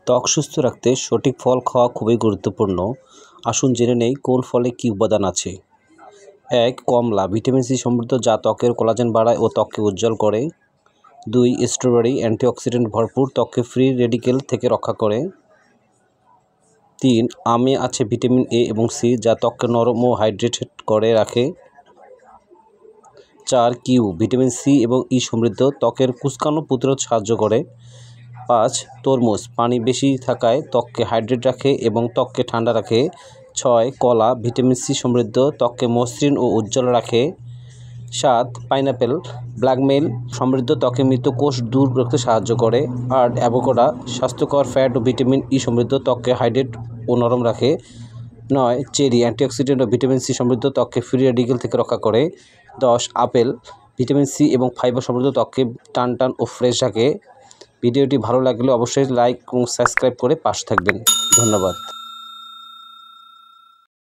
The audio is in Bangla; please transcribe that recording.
ত্বক সুস্থ রাখতে সঠিক ফল খাওয়া খুবই গুরুত্বপূর্ণ। আসুন জেনে নেই কোন ফলে কী উপাদান আছে। 1. কমলা, ভিটামিন সি সমৃদ্ধ, যা ত্বকের কোলাজেন বাড়ায় ও ত্বককে উজ্জ্বল করে। 2. স্ট্রবেরি, অ্যান্টিঅক্সিডেন্ট ভরপুর, ত্বককে ফ্রি রেডিকেল থেকে রক্ষা করে। 3. আমে আছে ভিটামিন এ এবং সি, যা ত্বককে নরম ও হাইড্রেটেড করে রাখে। 4. কিউ, ভিটামিন সি এবং ই সমৃদ্ধ, ত্বকের কুঁচকানো প্রতিরোধ সাহায্য করে। 5. তরমুজ, পানি বেশি থাকায় ত্বককে হাইড্রেট রাখে এবং ত্বককে ঠান্ডা রাখে। 6. কলা, ভিটামিন সি সমৃদ্ধ, ত্বককে মসৃণ ও উজ্জ্বল রাখে। 7. পাইনাপেল, ব্ল্যাকমেল সমৃদ্ধ, ত্বকে মৃত কোষ দূর করতে সাহায্য করে। 8. অ্যাভোকাডো, স্বাস্থ্যকর ফ্যাট ও ভিটামিন ই সমৃদ্ধ, ত্বককে হাইড্রেট ও নরম রাখে। 9. চেরি, অ্যান্টিঅক্সিডেন্ট ও ভিটামিন সি সমৃদ্ধ, ত্বককে ফ্রি রেডিকেল থেকে রক্ষা করে। 10. আপেল, ভিটামিন সি এবং ফাইবার সমৃদ্ধ, ত্বককে টান ও ফ্রেশ রাখে। ভিডিওটি ভালো লাগলে অবশ্যই লাইক এবং সাবস্ক্রাইব করে পাশে থাকবেন। ধন্যবাদ।